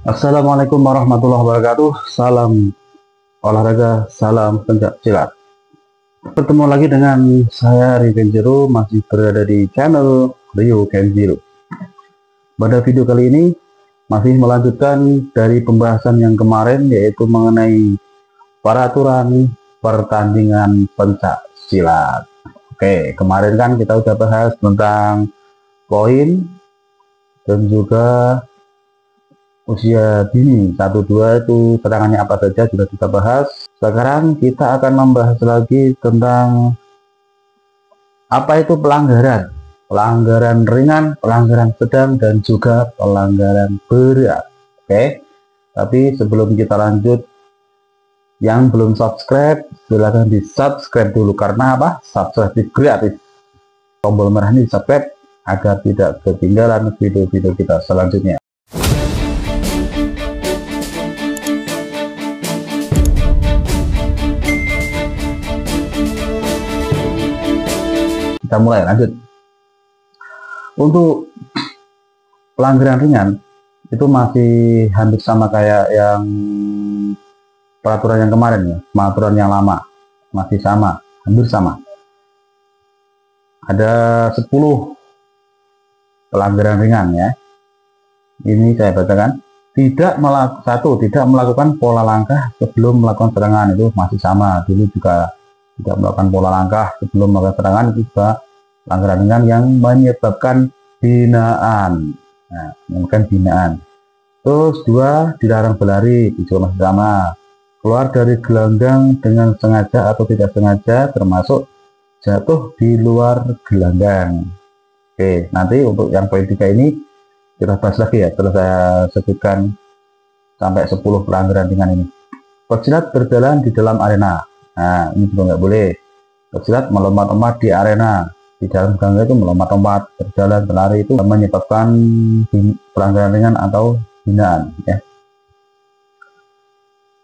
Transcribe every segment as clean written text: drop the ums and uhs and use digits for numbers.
Assalamualaikum warahmatullahi wabarakatuh. Salam olahraga, salam pencak silat. Bertemu lagi dengan saya Rio Kenjiro, masih berada di channel Rio Kenjiro. Pada video kali ini masih melanjutkan dari pembahasan yang kemarin, yaitu mengenai peraturan pertandingan pencak silat. Oke, kemarin kan kita udah bahas tentang poin dan juga usia dini 1-2 itu serangannya apa saja sudah kita bahas. Sekarang kita akan membahas lagi tentang apa itu pelanggaran ringan, pelanggaran sedang, dan juga pelanggaran berat. Oke, tapi sebelum kita lanjut, yang belum subscribe silahkan di subscribe dulu. Karena apa? Subscribe gratis, tombol merah ini subscribe agar tidak ketinggalan video-video kita selanjutnya. Kita mulai, lanjut. Untuk pelanggaran ringan itu masih hampir sama kayak yang peraturan yang kemarin ya, peraturan yang lama, masih sama, hampir sama. Ada 10 pelanggaran ringan ya. Ini saya bacakan. Tidak melakukan pola langkah sebelum melakukan serangan, itu masih sama. Dulu juga tidak melakukan pola langkah sebelum melakukan serangan, itu juga pelanggaran ringan yang menyebabkan binaan. Nah, menyebabkan binaan. Terus 2, dilarang berlari, itu masih sama. Keluar dari gelanggang dengan sengaja atau tidak sengaja, termasuk jatuh di luar gelanggang. Oke, nanti untuk yang poin 3 ini kita bahas lagi ya, setelah saya sebutkan sampai 10 pelanggaran ringan ini. Pesilat berjalan di dalam arena. Nah, ini juga nggak boleh. Pesilat melompat-lompat di arena. Di dalam gelanggang itu melompat-lompat, berjalan, berlari, itu menyebabkan pelanggaran ringan atau binaan ya.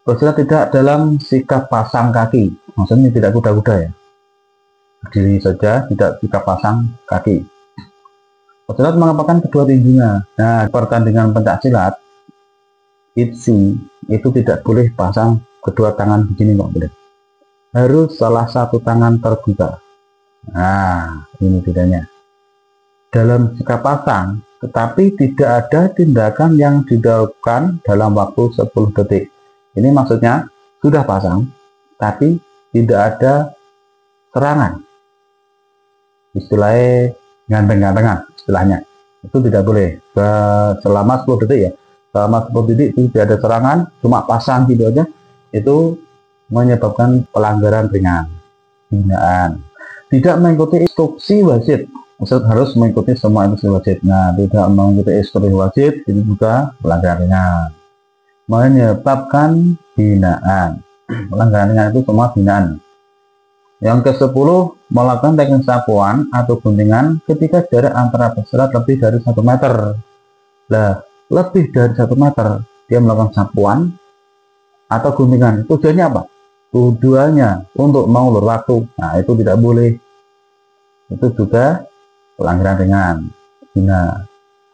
Pesilat tidak dalam sikap pasang kaki, maksudnya tidak kuda-kuda ya, berdiri saja, tidak sikap pasang kaki. Pesilat mengapakan kedua tinjunya. Nah, pertandingan pencak silat itu tidak boleh pasang kedua tangan begini, nggak boleh. Harus salah satu tangan terbuka. Nah, ini bedanya. Dalam sikap pasang, tetapi tidak ada tindakan yang dilakukan dalam waktu 10 detik. Ini maksudnya sudah pasang, tapi tidak ada serangan. Istilahnya ganteng-gantengan, istilahnya. Itu tidak boleh. Selama 10 detik ya. Selama 10 detik itu tidak ada serangan, cuma pasang gitu aja. Itu menyebabkan pelanggaran ringan, binaan. Tidak mengikuti instruksi wasit. Wasit harus mengikuti semua instruksi wasit. Nah, tidak mengikuti instruksi wasit ini juga pelanggaran ringan, menyebabkan binaan. Pelanggaran ringan itu semua binaan. Yang ke-10, melakukan teknik sapuan atau guntingan ketika jarak antara peserta lebih dari 1 meter. Nah, lebih dari 1 meter dia melakukan sapuan atau guntingan. Tujuannya apa? Tujuannya untuk mengulur waktu. Nah, itu tidak boleh. Itu juga pelanggaran ringan. Nah,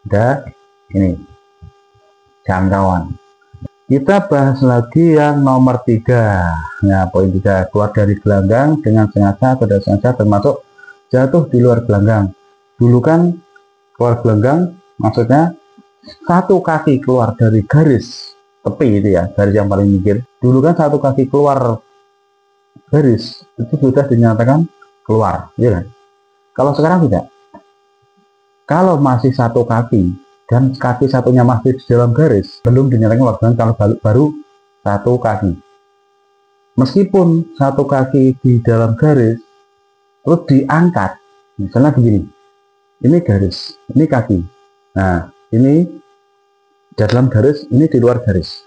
ada ini jangkauan. Kita bahas lagi yang nomor 3. Nah, poin 3, keluar dari gelanggang dengan sengaja atau tidak sengaja, termasuk jatuh di luar gelanggang. Dulu kan keluar gelanggang maksudnya satu kaki keluar dari garis tepi itu ya, garis yang paling minggir. Dulu kan satu kaki keluar garis itu sudah dinyatakan keluar, ya kan? Kalau sekarang tidak. Kalau masih satu kaki dan kaki satunya masih di dalam garis, belum dinyatakan keluar. Kalau baru satu kaki. Meskipun satu kaki di dalam garis, terus diangkat, misalnya begini, ini garis, ini kaki. Nah, ini dalam garis, ini di luar garis.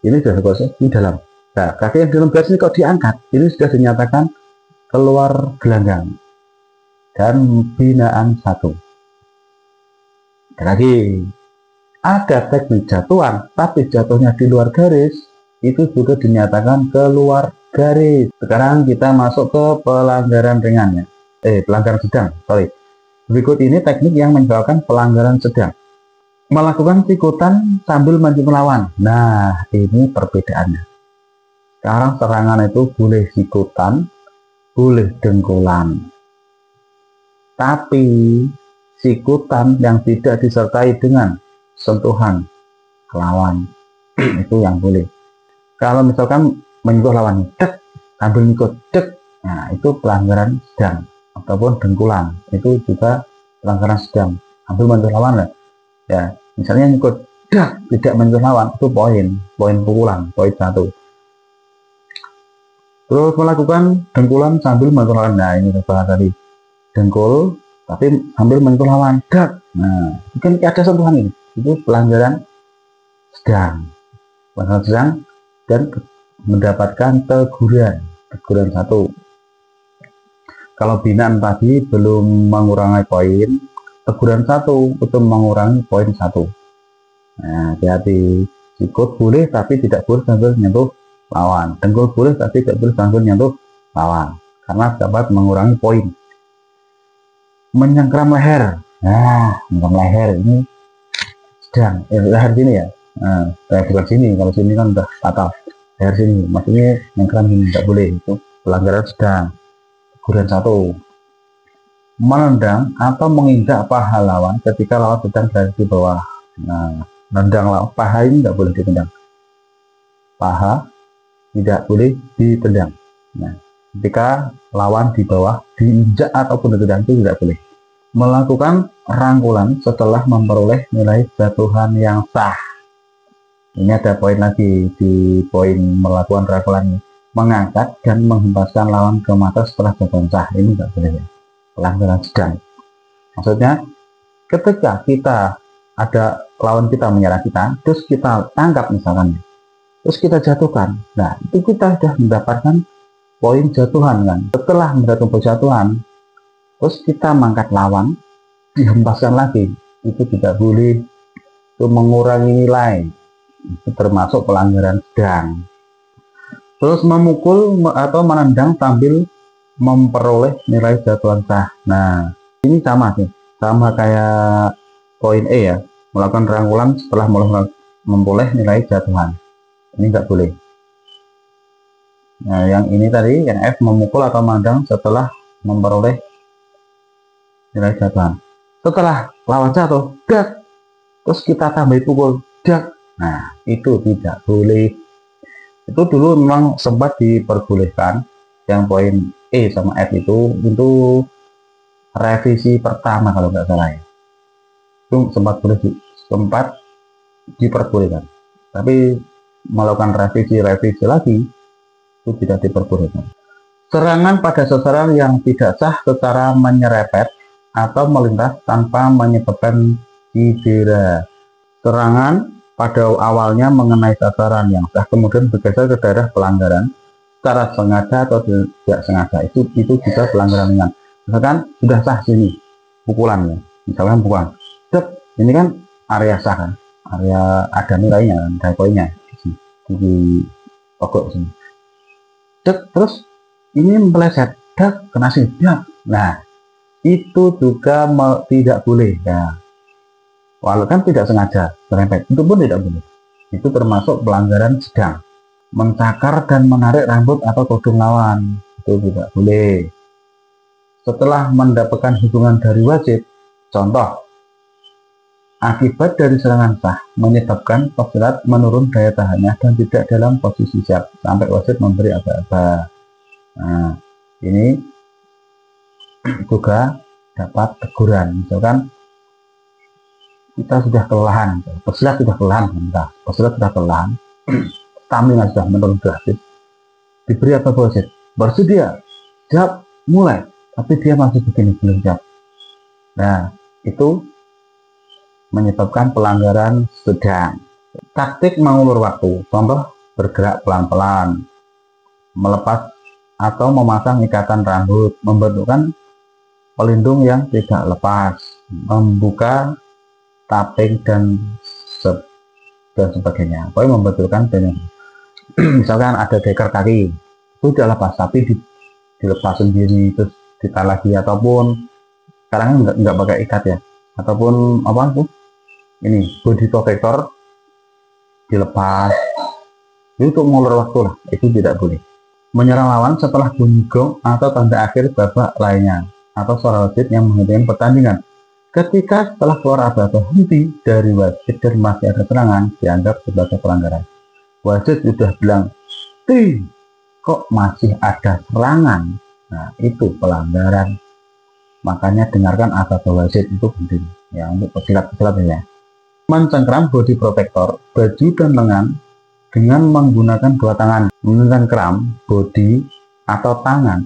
Ini sudah selesai, ini dalam. Nah, kaki yang di dalam garis ini kok diangkat, ini sudah dinyatakan keluar gelanggang dan binaan 1. Lagi, ada teknik jatuhan, tapi jatuhnya di luar garis, itu sudah dinyatakan keluar garis. Sekarang kita masuk ke pelanggaran ringannya. Pelanggaran sedang, sorry. Berikut ini teknik yang menyebabkan pelanggaran sedang. melakukan sikutan sambil mencium lawan. Nah, ini perbedaannya. Sekarang serangan itu boleh sikutan, boleh dengkulan. Tapi sikutan yang tidak disertai dengan sentuhan lawan itu yang boleh. Kalau misalkan menyentuh lawan, dek, sambil ngikut, dek, nah itu pelanggaran sedang. Ataupun dengkulan, itu juga pelanggaran sedang. Sambil menyentuh lawan lah. Ya, misalnya ngikut, dek, tidak menyentuh lawan, itu poin pukulan, poin 1. Terus melakukan dengkulan sambil menyentuh lawan. Nah, ini saya bahas tadi. Dengkul, tapi sambil menyentuh lawan, dek. Nah, mungkin ada sentuhan ini. Itu pelanggaran sedang. Pelanggaran sedang dan mendapatkan teguran 1. Kalau binaan tadi belum mengurangi poin, teguran 1 itu mengurangi poin 1. Nah, hati-hati. Sikut boleh tapi tidak boleh sambil menyentuh lawan. Dengkul boleh tapi tidak boleh sambil menyentuh lawan, karena dapat mengurangi poin. Menyengkram leher. Nah, menyengkram leher ini sedang. Leher sini ya. Nah, bukan sini. Kalau sini kan udah fatal. Leher sini, maksudnya menyengkram ini tidak boleh. Itu pelanggaran sedang. Teguran 1. Menendang atau menginjak paha lawan ketika lawan sedang berada di bawah. Nah, menendang lawan, paha ini tidak boleh ditendang. Paha tidak boleh ditendang. Nah, ketika lawan di bawah, diinjak ataupun ditendang itu tidak boleh. Melakukan rangkulan setelah memperoleh nilai jatuhan yang sah. Ini ada poin lagi di poin melakukan rangkulan ini. Mengangkat dan menghempaskan lawan ke mata setelah jatuhan sah. Ini tidak boleh ya. Pelanggaran sedang. Maksudnya, ketika kita ada lawan kita menyerang kita, terus kita tangkap misalkan, terus kita jatuhkan. Nah, itu kita sudah mendapatkan poin jatuhan kan. Setelah mendapatkan poin jatuhan, terus kita mengangkat lawan, dihempaskan lagi. Itu tidak boleh. Itu mengurangi nilai. Itu termasuk pelanggaran sedang. Terus memukul atau menendang sambil memperoleh nilai jatuhan sah. Nah, ini sama sih. Sama kayak poin E ya. Melakukan rangkulan setelah memperoleh nilai jatuhan. Ini nggak boleh. Nah, yang ini tadi, yang F, memukul atau menendang setelah memperoleh nilai jatuhan. Setelah lawan jatuh, dak, terus kita tambah pukul, dak. Nah, itu tidak boleh. Itu dulu memang sempat diperbolehkan. Yang poin E sama F itu revisi pertama kalau nggak salah ya. Itu sempat diperbolehkan. Tapi melakukan revisi lagi itu tidak diperbolehkan. Serangan pada sasaran yang tidak sah secara menyerempet atau melintas tanpa menyebabkan cedera. Serangan pada awalnya mengenai sasaran yang sah kemudian bergeser ke daerah pelanggaran secara sengaja atau tidak sengaja, itu juga pelanggaran ringan. Misalkan sudah sah sini pukulannya, misalkan pukulan, ini kan area sah kan, area ada nilainya kan, ada poinnya di pokok sini. Terus ini meleset, kena sini, nah itu juga tidak boleh ya. Walaupun tidak sengaja serempet, itu pun tidak boleh. Itu termasuk pelanggaran sedang. Mencakar dan menarik rambut atau tudung lawan, itu tidak boleh. Setelah mendapatkan hubungan dari wasit, contoh, akibat dari serangan sah menyebabkan pesilat menurun daya tahannya dan tidak dalam posisi siap sampai wasit memberi aba-aba. Nah, ini juga dapat teguran. Misalkan kita sudah kelelahan, pesilat sudah kelelahan, stamina sudah menurun drastis, diberi apa wasit? Bersedia, siap, mulai, tapi dia masih begini, belum siap. Nah, itu menyebabkan pelanggaran sedang. Taktik mengulur waktu, contoh bergerak pelan-pelan, melepas atau memasang ikatan rambut, membentukkan pelindung yang tidak lepas, membuka tapping dan sebagainya. Pokoknya membetulkan misalkan ada deker kaki itu tidak lepas tapi dilepas sendiri terus ditarik lagi, ataupun sekarang enggak pakai ikat ya, ataupun apa tuh Ini body protector dilepas, itu untuk mengulur waktu lah, itu tidak boleh. Menyerang lawan setelah bunyi gong atau tanda akhir babak lainnya, atau suara wasit yang menghentikan pertandingan. Ketika setelah keluar aba-aba henti dari wasit dan masih ada serangan, dianggap sebagai pelanggaran. Wasit sudah bilang, kok masih ada serangan? Nah, itu pelanggaran. Makanya dengarkan aba-aba wasit, itu penting ya untuk pesilat-pesilat ya. Mencengkram body protector, baju dan lengan dengan menggunakan dua tangan. Mencengkram body atau tangan,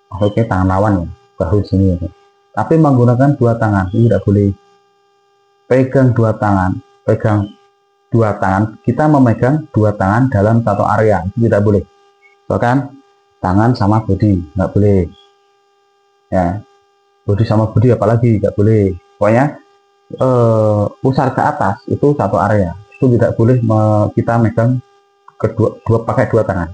maksudnya tangan lawan ya, bahu sini ya. Tapi menggunakan dua tangan, ini tidak boleh. Pegang dua tangan, kita memegang dua tangan dalam satu area, itu tidak boleh. Bahkan tangan sama body, nggak boleh. Ya, body sama body apalagi nggak boleh. Pokoknya pusar ke atas itu satu area, itu tidak boleh kita megang pakai dua tangan.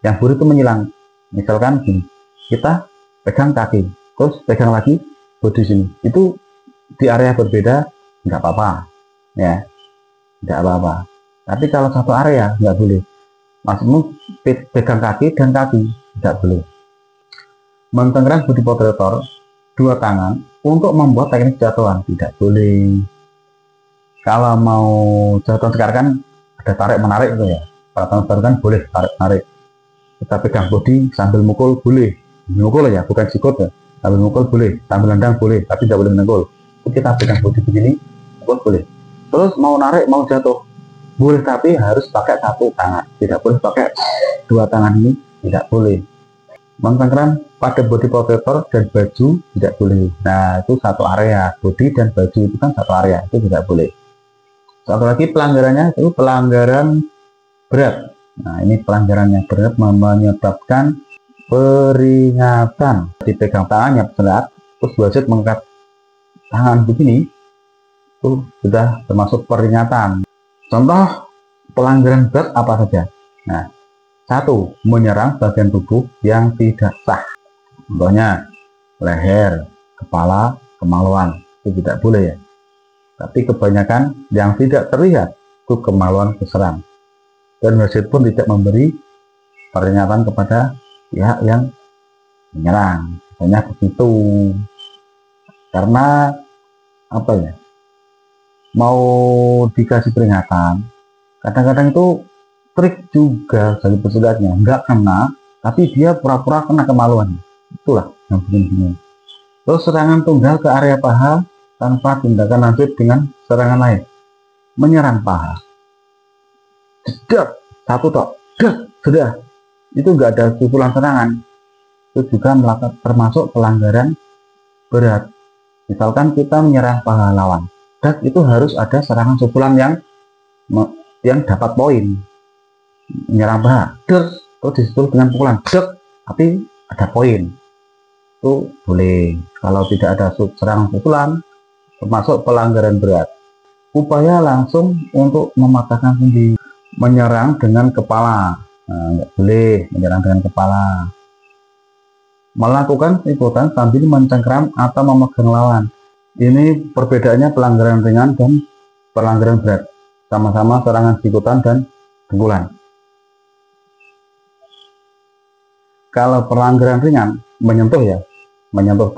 Yang boleh itu menyilang. Misalkan gini, kita pegang kaki, terus pegang lagi body sini, itu di area berbeda nggak apa-apa ya, nggak apa-apa. Tapi kalau satu area nggak boleh, maksudmu pegang kaki dan kaki nggak boleh. Mencengkram body protector dua tangan untuk membuat teknik jatuhan tidak boleh. Kalau mau jatuhan sekarang kan ada tarik menarik itu ya, kalau baru kan boleh tarik menarik. Kita pegang body sambil mukul boleh, mukul ya, bukan sikut ya, sambil mukul boleh, sambil nendang boleh, tapi tidak boleh menengol. Kita pegang body begini, mukul boleh. Terus mau narik, mau jatuh boleh, tapi harus pakai satu tangan, tidak boleh pakai dua tangan ini, tidak boleh. Mencengkram pada body protector dan baju tidak boleh. Nah, itu satu area, body dan baju itu kan satu area, itu tidak boleh. Satu lagi pelanggarannya itu pelanggaran berat. Nah, ini pelanggarannya berat menyebabkan peringatan. Dipegang tangannya berat, terus wasit mengangkat tangan begini, itu sudah termasuk peringatan. Contoh pelanggaran berat apa saja? Nah, 1. Menyerang bagian tubuh yang tidak sah. Contohnya leher, kepala, kemaluan, itu tidak boleh ya. Tapi kebanyakan yang tidak terlihat itu kemaluan keserang. Dan wasit pun tidak memberi peringatan kepada pihak yang menyerang, hanya begitu. Karena apa ya, mau dikasih peringatan kadang-kadang itu trik juga dari pesilatnya, nggak kena tapi dia pura-pura kena kemaluan, itulah yang bikin bingung. Terus serangan tunggal ke area paha tanpa tindakan lanjut dengan serangan lain. Menyerang paha, jedak, satu tok, sudah, itu nggak ada susulan serangan, itu juga termasuk pelanggaran berat. Misalkan kita menyerang paha lawan, itu harus ada serangan susulan yang dapat poin. Menyerang paha, terus disusul dengan pukulan, tapi ada poin, itu boleh. Kalau tidak ada serangan susulan, termasuk pelanggaran berat. Upaya langsung untuk mematahkan sendi. Menyerang dengan kepala, nah, nggak boleh menyerang dengan kepala. Melakukan ikutan sambil mencengkram atau memegang lawan, ini perbedaannya pelanggaran ringan dan pelanggaran berat. Sama-sama serangan sikutan dan pukulan. Kalau pelanggaran ringan, menyentuh ya, menyentuh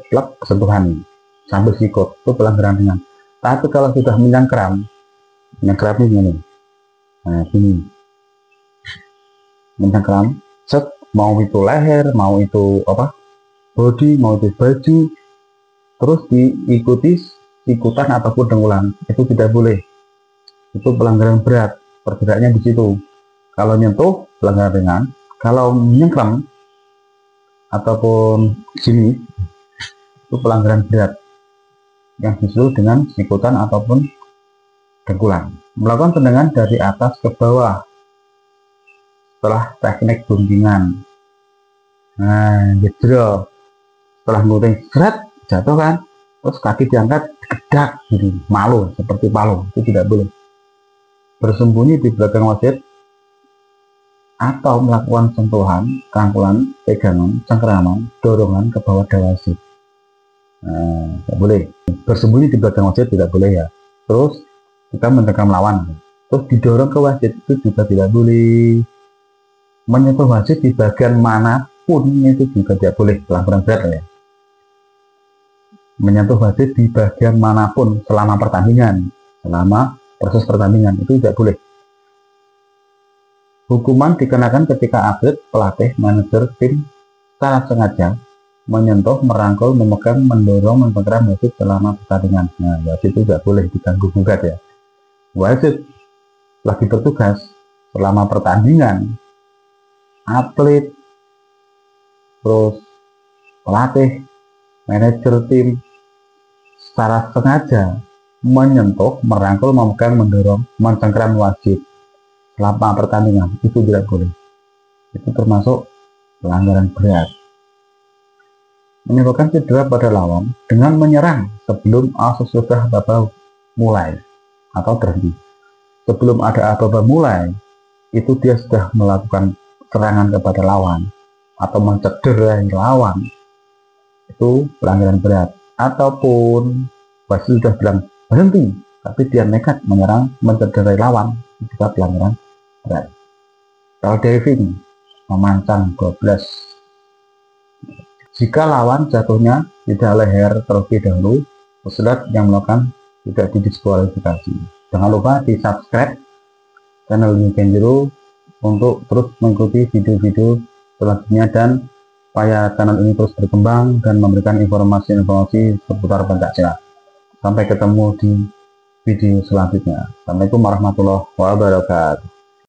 plek, sentuhan sambil sikut, itu pelanggaran ringan. Tapi kalau sudah menyengkram ini, nah ini mencengkram, mau itu leher, mau itu apa, body, mau itu baju, terus diikuti ikutan ataupun dengkulan, itu tidak boleh. Itu pelanggaran berat. Perbedaannya di situ. Kalau nyentuh pelanggaran ringan, kalau menyengkram ataupun sini itu pelanggaran berat yang disusul dengan ikutan ataupun dengkulan. Melakukan tendangan dari atas ke bawah setelah teknik guntingan. Nah, gitu. Setelah gunting jatuh kan, terus kaki diangkat, gedak gitu, malu seperti palu, itu tidak boleh. Bersembunyi di belakang wasit atau melakukan sentuhan, rangkulan, pegangan, cengkeraman, dorongan ke bawah dada wasit. Nah, tidak boleh. Bersembunyi di belakang wasit tidak boleh ya. Terus kita menerkam lawan. Terus didorong ke wasit itu juga tidak boleh. Menyentuh wasit di bagian manapun itu juga tidak boleh, pelanggaran berat ya. Menyentuh wasit di bagian manapun selama pertandingan, selama proses pertandingan itu tidak boleh. Hukuman dikenakan ketika atlet, pelatih, manajer tim secara sengaja menyentuh, merangkul, memegang, mendorong, memperkeram wasit selama pertandingan. Nah, wasit itu tidak boleh diganggu gugat ya. Wasit lagi bertugas selama pertandingan, atlet, terus pelatih, manajer tim secara sengaja menyentuh, merangkul, memegang, mendorong, mencengkeram wasit selama pertandingan itu tidak boleh. Itu termasuk pelanggaran berat. Menyebabkan cedera pada lawan dengan menyerang sebelum sesudah babak mulai atau berhenti. Sebelum ada aba-aba mulai, itu dia sudah melakukan serangan kepada lawan atau mencederai lawan. Itu pelanggaran berat. Ataupun wasit sudah bilang berhenti, tapi dia nekat menyerang, mencederai lawan, itu juga pelanggaran berat. Kalau diving, memancang bablas. Jika lawan jatuhnya tidak leher terlebih dahulu, pesulap yang melakukan tidak didiskualifikasi. Jangan lupa di subscribe channel Kenjiro untuk terus mengikuti video-video selanjutnya dan supaya channel ini terus berkembang dan memberikan informasi-informasi seputar Pencaksilat. Sampai ketemu di video selanjutnya. Assalamualaikum warahmatullahi wabarakatuh.